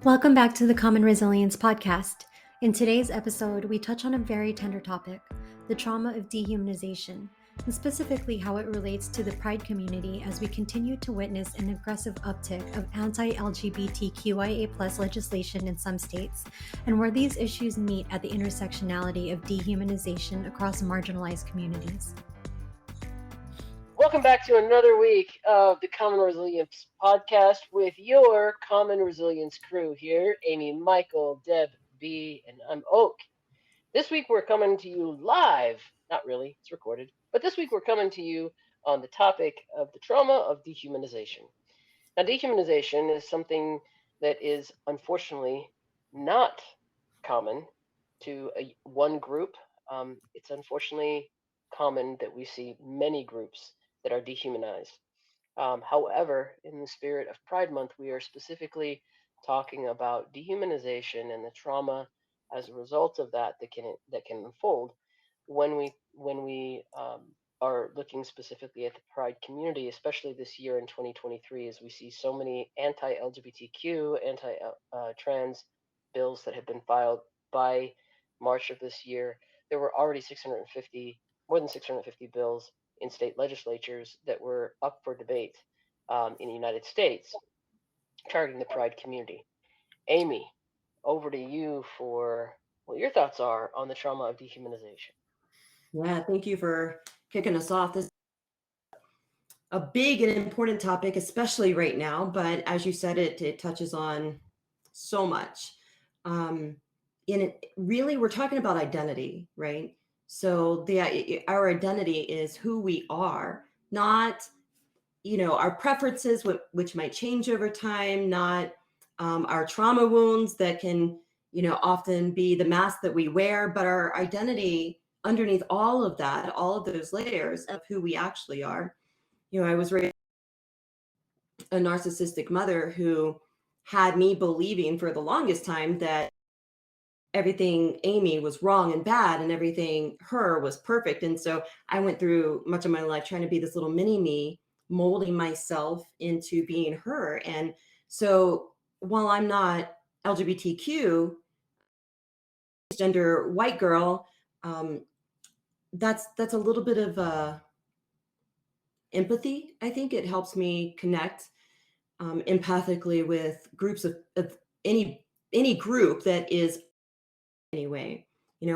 Welcome back to the Common Resilience podcast. In today's episode, we touch on a very tender topic, the trauma of dehumanization, and specifically how it relates to the Pride community as we continue to witness an aggressive uptick of anti-LGBTQIA+ legislation in some states, and where these issues meet at the intersectionality of dehumanization across marginalized communities. Welcome back to another week of the Common Resilience podcast with your Common Resilience crew here, Amy, Michael, Deb, B, and I'm Oak. This week we're coming to you live. Not really, it's recorded. But this week we're coming to you on the topic of the trauma of dehumanization. Now, dehumanization is something that is unfortunately not common to one group. It's unfortunately common that we see many groups that are dehumanized. However, in the spirit of Pride Month, we are specifically talking about dehumanization and the trauma as a result of that can unfold when we are looking specifically at the Pride community, especially this year in 2023, as we see so many anti-LGBTQ, anti-trans bills that have been filed by March of this year. There were already more than 650 bills in state legislatures that were up for debate in the United States, targeting the Pride community. Amy, over to you for what your thoughts are on the trauma of dehumanization. Yeah, thank you for kicking us off. This is a big and important topic, especially right now, but as you said, it touches on so much. Really, we're talking about identity, right? So our identity is who we are, not our preferences, which might change over time, not our trauma wounds that can often be the mask that we wear, but our identity underneath all of that, all of those layers of who we actually are. I was raised a narcissistic mother who had me believing for the longest time that everything Amy was wrong and bad and everything her was perfect. And so I went through much of my life trying to be this little mini me, molding myself into being her. And so while I'm not LGBTQ, gender white girl, that's a little bit of empathy. I think it helps me connect empathically with groups of any group that is anyway.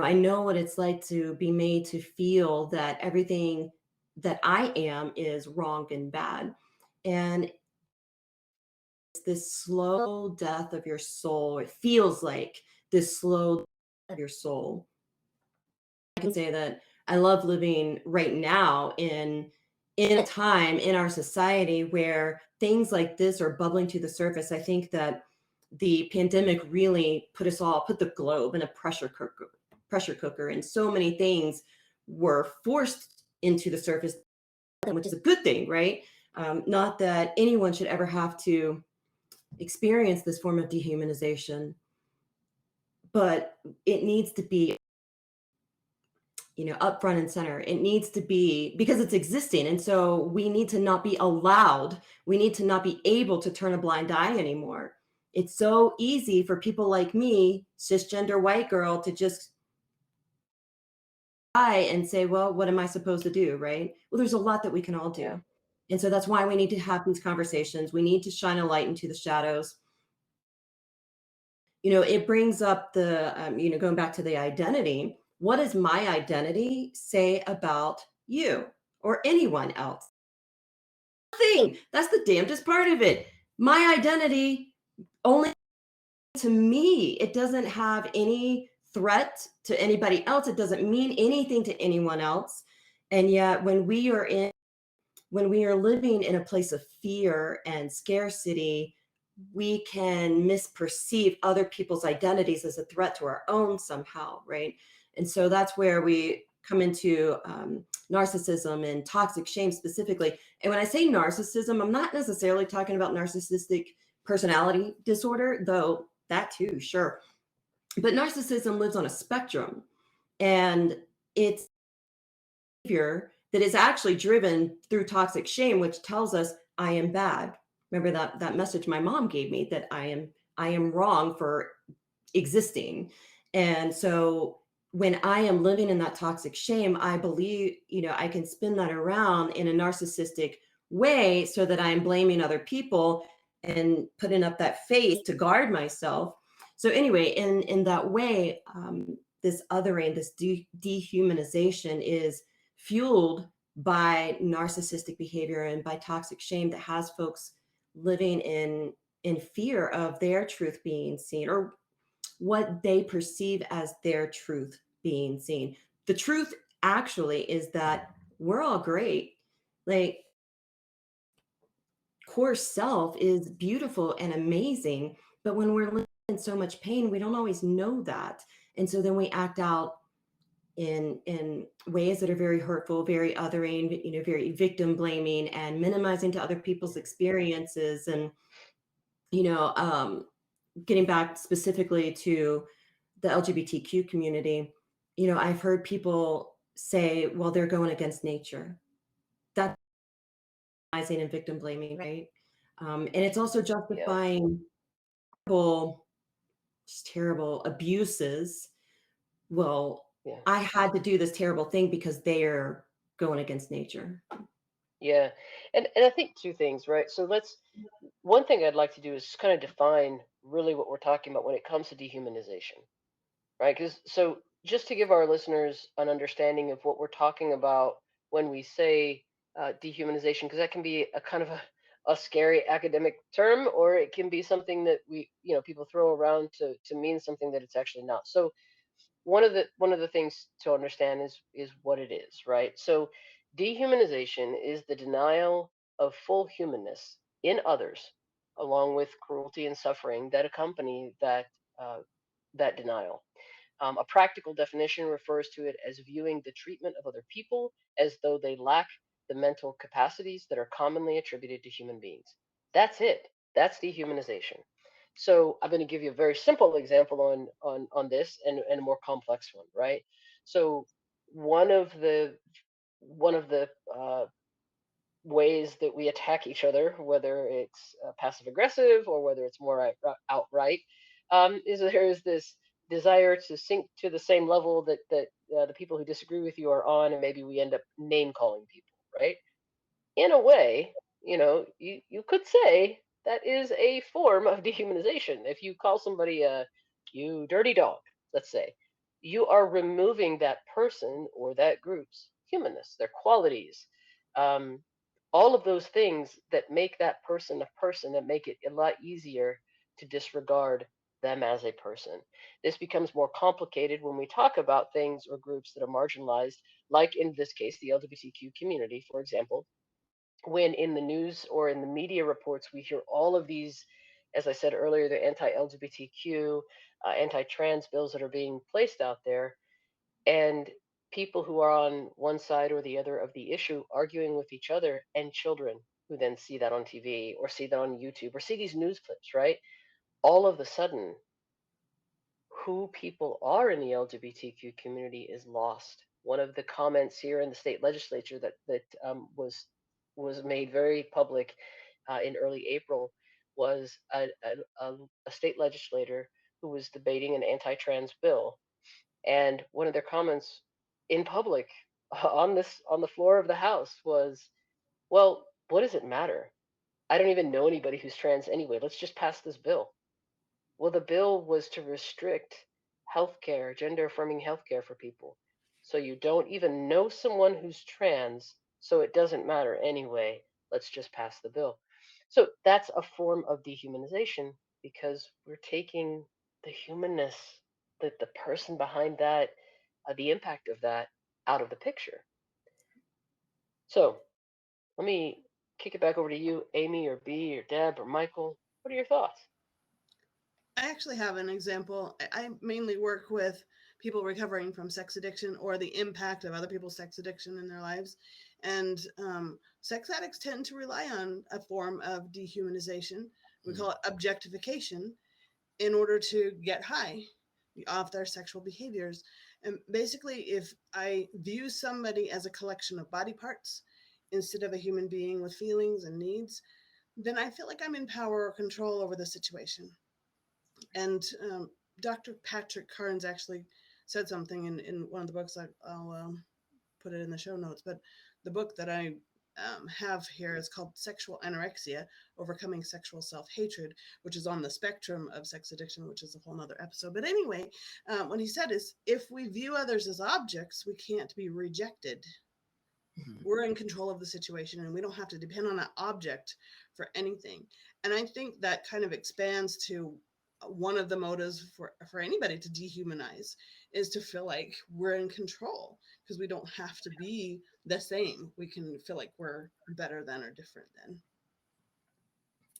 I know what it's like to be made to feel that everything that I am is wrong and bad. And it's this slow death of your soul. It feels like this slow death of your soul. I can say that I love living right now in a time in our society where things like this are bubbling to the surface. I think that the pandemic really put the globe in a pressure cooker, and so many things were forced into the surface, which is a good thing, right? Not that anyone should ever have to experience this form of dehumanization, but it needs to be up front and center. It needs to be because it's existing. And so we need to not be allowed, we need to not be able to turn a blind eye anymore. It's so easy for people like me, cisgender white girl, to just eye and say, well, what am I supposed to do, right? Well, there's a lot that we can all do. Yeah. And so that's why we need to have these conversations. We need to shine a light into the shadows. It brings up the, going back to the identity. What does my identity say about you or anyone else? Nothing. That's the damnedest part of it. My identity only to me. It doesn't have any threat to anybody else. It doesn't mean anything to anyone else. And yet when we are living in a place of fear and scarcity, we can misperceive other people's identities as a threat to our own somehow, right? And so that's where we come into narcissism and toxic shame specifically. And when I say narcissism, I'm not necessarily talking about narcissistic personality disorder, though that too, sure. But narcissism lives on a spectrum, and it's behavior that is actually driven through toxic shame, which tells us I am bad. Remember that message my mom gave me, that I I am wrong for existing. And so when I am living in that toxic shame, I believe, I can spin that around in a narcissistic way so that I'm blaming other people and putting up that face to guard myself. So anyway, in that way, this othering, this dehumanization is fueled by narcissistic behavior and by toxic shame that has folks living in fear of their truth being seen, or what they perceive as their truth being seen. The truth actually is that we're all great. Like, core self is beautiful and amazing, but when we're living in so much pain, we don't always know that. And so then we act out in ways that are very hurtful, very othering, very victim blaming and minimizing to other people's experiences. And you know, getting back specifically to the LGBTQ community, I've heard people say, well, they're going against nature. That's minimizing and victim blaming, right? And it's also Yeah. justifying terrible, just terrible abuses. Well, Yeah. I had to do this terrible thing because they're going against nature. Yeah. And I think two things, right? So let's one thing I'd like to do is just kind of define really what we're talking about when it comes to dehumanization, right? Because so just to give our listeners an understanding of what we're talking about when we say dehumanization, because that can be a kind of a scary academic term, or it can be something that people throw around to mean something that it's actually not. So one of the things to understand is what it is, right? So dehumanization is the denial of full humanness in others, along with cruelty and suffering that accompany uh, that denial. A practical definition refers to it as viewing the treatment of other people as though they lack the mental capacities that are commonly attributed to human beings. That's it. That's dehumanization. So I'm going to give you a very simple example on this and a more complex one, right? So one of the one of the ways that we attack each other, whether it's passive aggressive or whether it's more outright, is there is this desire to sink to the same level that the people who disagree with you are on, and maybe we end up name calling people, right? In a way, you could say that is a form of dehumanization. If you call somebody a you dirty dog, let's say, you are removing that person or that group's humanness, their qualities, um, all of those things that make that person a person, that make it a lot easier to disregard them as a person. This becomes more complicated when we talk about things or groups that are marginalized, like in this case, the LGBTQ community, for example, when in the news or in the media reports we hear all of these, as I said earlier, the anti-LGBTQ, anti-trans bills that are being placed out there, and people who are on one side or the other of the issue arguing with each other, and children who then see that on TV or see that on YouTube or see these news clips, right? All of a sudden, who people are in the LGBTQ community is lost. One of the comments here in the state legislature that was made very public in early April was a state legislator who was debating an anti-trans bill, and one of their comments in public on the floor of the House was, "Well, what does it matter? I don't even know anybody who's trans anyway. Let's just pass this bill." Well, the bill was to restrict healthcare, gender affirming healthcare for people. So you don't even know someone who's trans, so it doesn't matter anyway. Let's just pass the bill. So that's a form of dehumanization because we're taking the humanness, the person behind that, the impact of that out of the picture. So let me kick it back over to you, Amy or B or Deb or Michael. What are your thoughts? I actually have an example. I mainly work with people recovering from sex addiction or the impact of other people's sex addiction in their lives. And sex addicts tend to rely on a form of dehumanization. We call it objectification in order to get high off their sexual behaviors. And basically, if I view somebody as a collection of body parts instead of a human being with feelings and needs, then I feel like I'm in power or control over the situation. And Dr. Patrick Carnes actually said something in one of the books. I'll put it in the show notes, but the book that I have here is called Sexual Anorexia, Overcoming Sexual Self-Hatred, which is on the spectrum of sex addiction, which is a whole nother episode. But anyway, what he said is, if we view others as objects, we can't be rejected. We're in control of the situation, and we don't have to depend on that object for anything. And I think that kind of expands to one of the motives for anybody to dehumanize is to feel like we're in control, because we don't have to be the same. We can feel like we're better than or different than.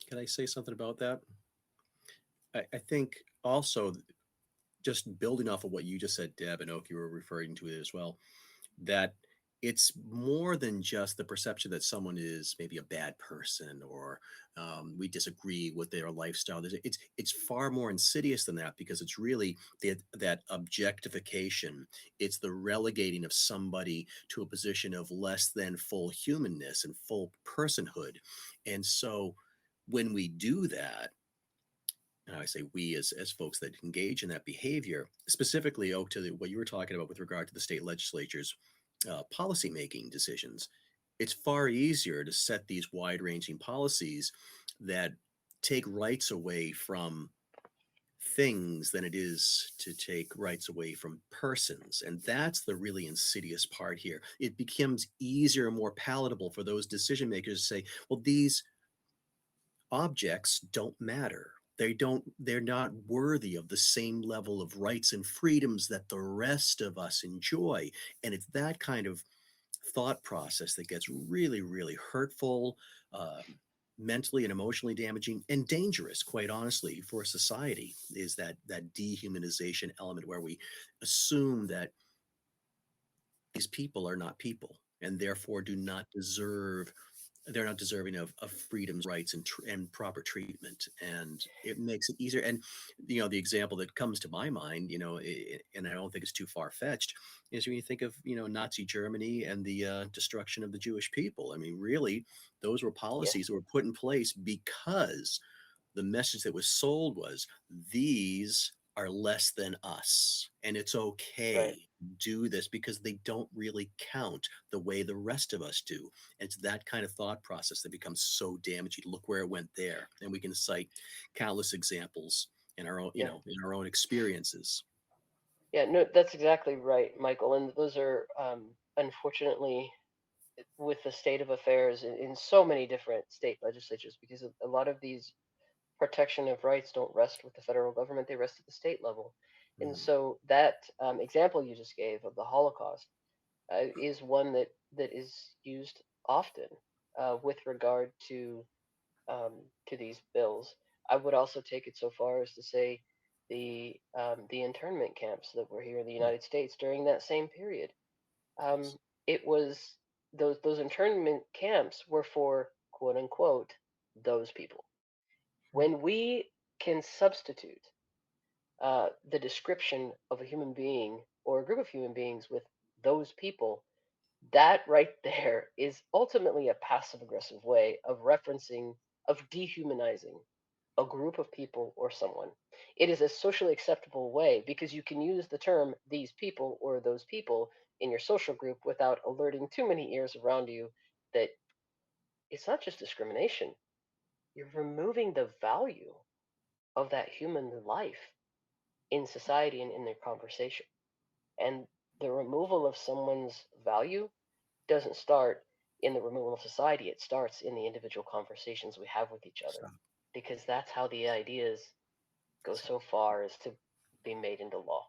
Can I say something about that? I think also, just building off of what you just said, Deb, and Oak, you were referring to it as well, that it's more than just the perception that someone is maybe a bad person, or we disagree with their lifestyle. It's far more insidious than that, because it's really that objectification. It's the relegating of somebody to a position of less than full humanness and full personhood. And so when we do that, and I say we as folks that engage in that behavior, specifically, Oak, to what you were talking about with regard to the state legislatures, policymaking decisions, it's far easier to set these wide-ranging policies that take rights away from things than it is to take rights away from persons. And that's the really insidious part here. It becomes easier and more palatable for those decision makers to say, well, these objects don't matter. They're not worthy of the same level of rights and freedoms that the rest of us enjoy. And it's that kind of thought process that gets really, really hurtful, mentally and emotionally damaging, and dangerous, quite honestly, for society, is that dehumanization element, where we assume that these people are not people, and therefore they're not deserving of freedoms, rights, and proper treatment. And it makes it easier. And, the example that comes to my mind, and I don't think it's too far-fetched, is when you think of, Nazi Germany and the destruction of the Jewish people. I mean, really, those were policies that were put in place because the message that was sold was, these are less than us, and it's okay to do this because they don't really count the way the rest of us do. And it's that kind of thought process that becomes so damaging. Look where it went there, and we can cite countless examples in our own, in our own experiences. Yeah, no, that's exactly right, Michael. And those are, unfortunately, with the state of affairs in so many different state legislatures, because a lot of these protection of rights don't rest with the federal government, they rest at the state level. And so that example you just gave of the Holocaust is one that is used often with regard to these bills. I would also take it so far as to say the internment camps that were here in the United States during that same period. It was those internment camps were for, quote unquote, those people. When we can substitute the description of a human being or a group of human beings with those people, that right there is ultimately a passive aggressive way of referencing, of dehumanizing a group of people or someone. It is a socially acceptable way because you can use the term these people or those people in your social group without alerting too many ears around you that it's not just discrimination. You're removing the value of that human life in society and in their conversation. And the removal of someone's value doesn't start in the removal of society, it starts in the individual conversations we have with each other. Because that's how the ideas go so far as to be made into law.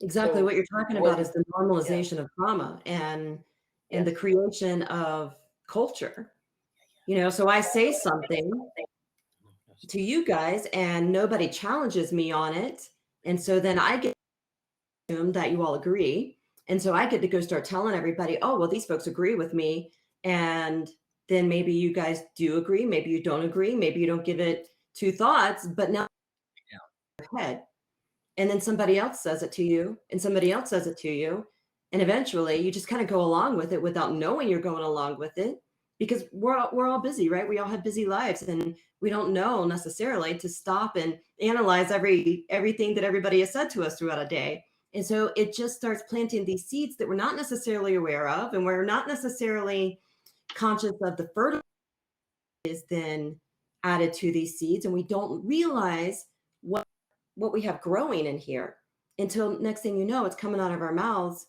Exactly what you're talking about is the normalization of trauma and the creation of culture. So I say something to you guys and nobody challenges me on it. And so then I get to assume that you all agree. And so I get to go start telling everybody, oh, well, these folks agree with me. And then maybe you guys do agree. Maybe you don't agree. Maybe you don't give it two thoughts, but now your head. And then somebody else says it to you and somebody else says it to you. And eventually you just kind of go along with it without knowing you're going along with it. because we're all busy, right? We all have busy lives, and we don't know necessarily to stop and analyze everything that everybody has said to us throughout a day. And so it just starts planting these seeds that we're not necessarily aware of, and we're not necessarily conscious of the fertilizer is then added to these seeds, and we don't realize what we have growing in here until next thing you know, it's coming out of our mouths.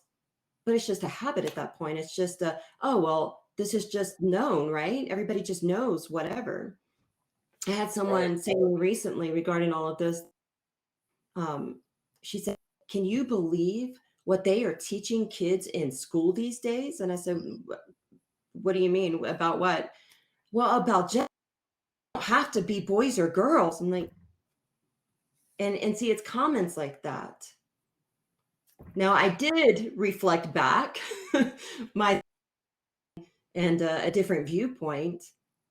But it's just a habit at that point. It's just oh, well, this is just known, right? Everybody just knows whatever. I had someone say to me recently regarding all of this. She said, can you believe what they are teaching kids in school these days? And I said, what do you mean? About what? Well, about gender. Don't have to be boys or girls. I'm like, and see, it's comments like that. Now, I did reflect back my and a different viewpoint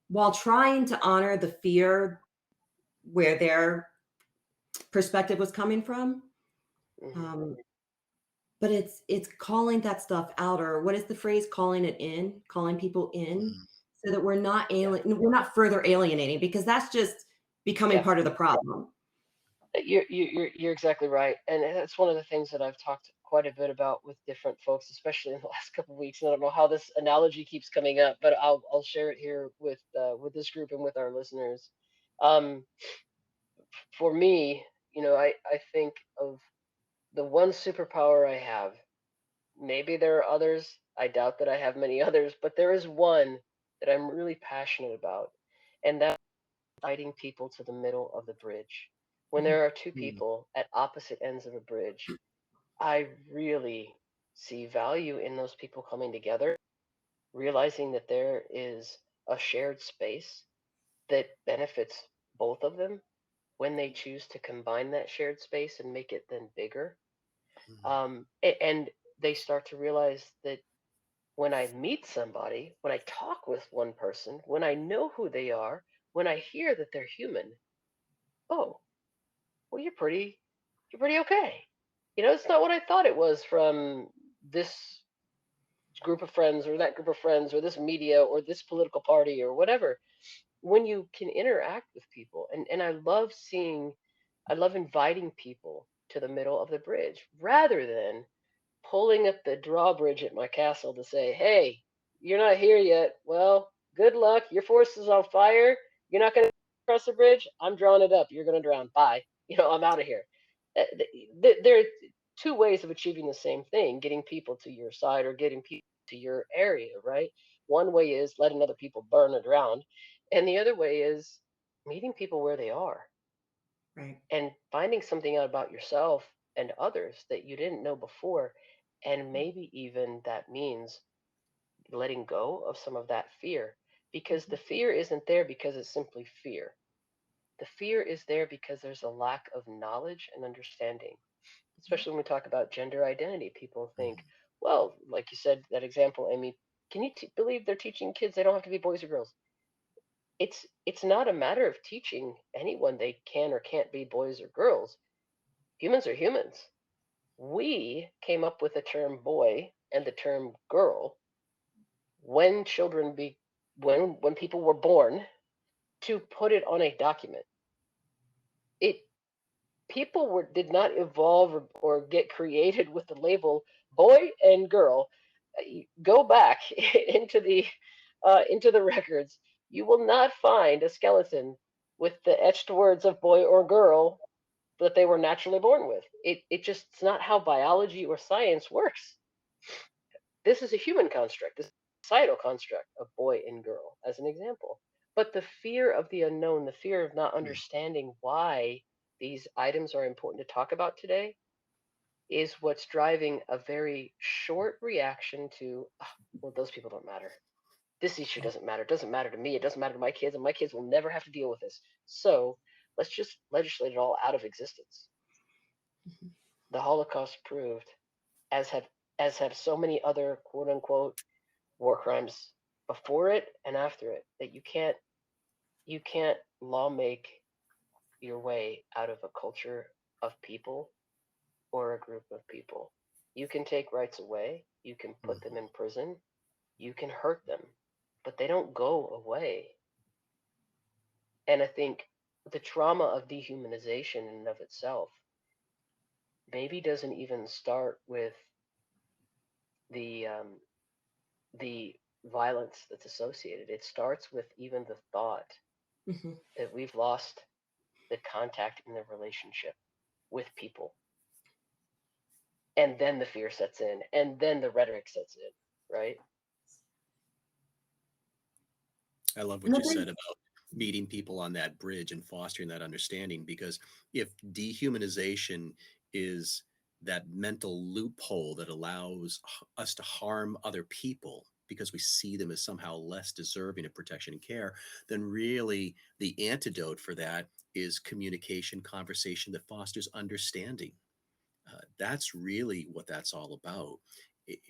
while trying to honor the fear where their perspective was coming from. Mhm. But it's calling that stuff out, or what is the phrase? Calling it in, calling people in, so that we're not further alienating, because that's just becoming Yeah. part of the problem. You're exactly right, and that's one of the things that I've talked quite a bit about with different folks, especially in the last couple of weeks. And I don't know how this analogy keeps coming up, but I'll share it here with this group and with our listeners. Um, for me, I think of the one superpower I have. Maybe there are others. I doubt that I have many others, but there is one that I'm really passionate about, and that's guiding people to the middle of the bridge. When Mhm. there are two people at opposite ends of a bridge, I really see value in those people coming together, realizing that there is a shared space that benefits both of them when they choose to combine that shared space and make it then bigger. And they start to realize that when I meet somebody, when I talk with one person, when I know who they are, when I hear that they're human, oh, well, you're pretty okay. It's not what I thought it was from this group of friends or that group of friends or this media or this political party or whatever. When you can interact with people, and I love inviting people to the middle of the bridge rather than pulling up the drawbridge at my castle to say, hey, you're not here yet. Well, good luck. Your force is on fire. You're not going to cross the bridge. I'm drawing it up. You're going to drown. Bye. I'm out of here. There are two ways of achieving the same thing: getting people to your side or getting people to your area, right? One way is letting other people burn or drown, and the other way is meeting people where they are Right. and finding something out about yourself and others that you didn't know before. And maybe even that means letting go of some of that fear, because the fear isn't there because it's simply fear. The fear is there because there's a lack of knowledge and understanding. Especially when we talk about gender identity, people think, well, like you said, that example, Amy, can you believe they're teaching kids they don't have to be boys or girls? It's not a matter of teaching anyone they can or can't be boys or girls. Humans are humans. We came up with the term boy and the term girl when children be when people were born to put it on a document. It People did not evolve or get created with the label boy and girl. Go back into the records. You will not find a skeleton with the etched words of boy or girl that they were naturally born with. It's not how biology or science works. This is a human construct, this is a societal construct of boy and girl, as an example. But the fear of the unknown, the fear of not understanding why these items are important to talk about today, is what's driving a very short reaction to, "Oh, well, those people don't matter. This issue doesn't matter. It doesn't matter to me. It doesn't matter to my kids, and my kids will never have to deal with this. So let's just legislate it all out of existence." The Holocaust proved, as have so many other quote unquote war crimes before it and after it, that you can't law make your way out of a culture of people or a group of people. You can take rights away, you can put them in prison, you can hurt them, but they don't go away. And I think the trauma of dehumanization in and of itself maybe doesn't even start with the the violence that's associated. It starts with even the thought Mhm. that we've lost the contact in the relationship with people. And then the fear sets in, and then the rhetoric sets in, right? I love And what I you said think about meeting people on that bridge and fostering that understanding. Because if dehumanization is that mental loophole that allows us to harm other people because we see them as somehow less deserving of protection and care, then really the antidote for that is communication, conversation that fosters understanding. That's really what that's all about.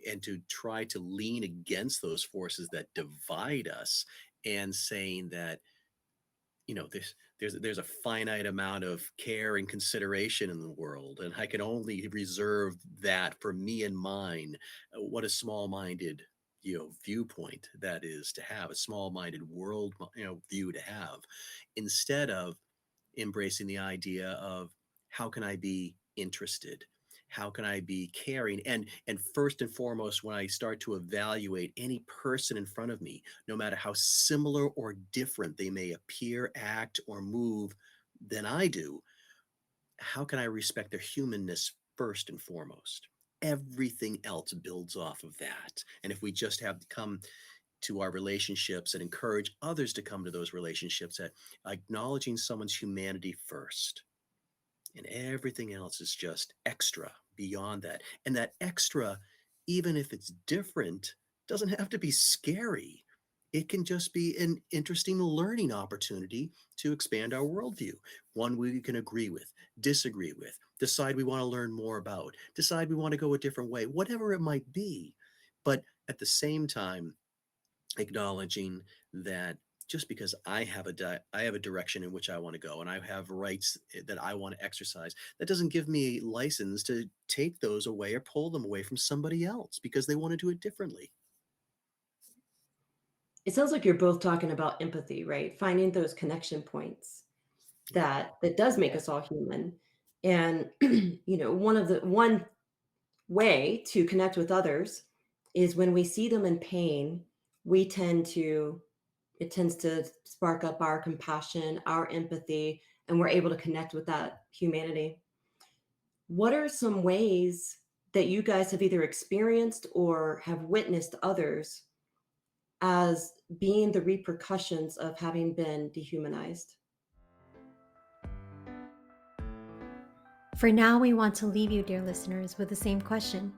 And to try to lean against those forces that divide us and saying that, there's a finite amount of care and consideration in the world, and I can only reserve that for me and mine. What a small-minded, viewpoint that is to have, a small-minded world, view to have, instead of embracing the idea of how can I be interested? How can I be caring? And first and foremost, when I start to evaluate any person in front of me, no matter how similar or different they may appear, act, or move than I do, how can I respect their humanness first and foremost? Everything else builds off of that. And if we just have to come to our relationships and encourage others to come to those relationships at acknowledging someone's humanity first, and everything else is just extra beyond that. And that extra, even if it's different, doesn't have to be scary. It can just be an interesting learning opportunity to expand our worldview, one we can agree with, disagree with, decide we want to learn more about, decide we want to go a different way, whatever it might be. But at the same time, acknowledging that just because I have a direction in which I want to go and I have rights that I want to exercise, that doesn't give me license to take those away or pull them away from somebody else because they want to do it differently. it sounds like you're both talking about empathy, right? Finding those connection points that does make Yeah. us all human. And one way to connect with others is when we see them in pain, we tend to it tends to spark up our compassion, our empathy, and we're able to connect with that humanity. What are some ways that you guys have either experienced or have witnessed others as being the repercussions of having been dehumanized? For now, we want to leave you, dear listeners, with the same question.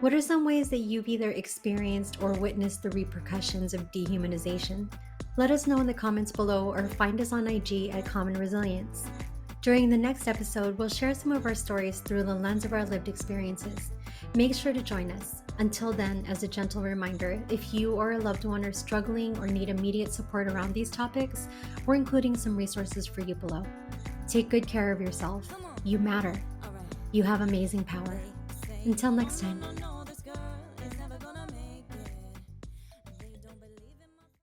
What are some ways that you've either experienced or witnessed the repercussions of dehumanization? Let us know in the comments below or find us on IG at Common Resilience. During the next episode, we'll share some of our stories through the lens of our lived experiences. Make sure to join us. Until then, as a gentle reminder, if you or a loved one are struggling or need immediate support around these topics, we're including some resources for you below. Take good care of yourself. You matter. You have amazing power. Until next time.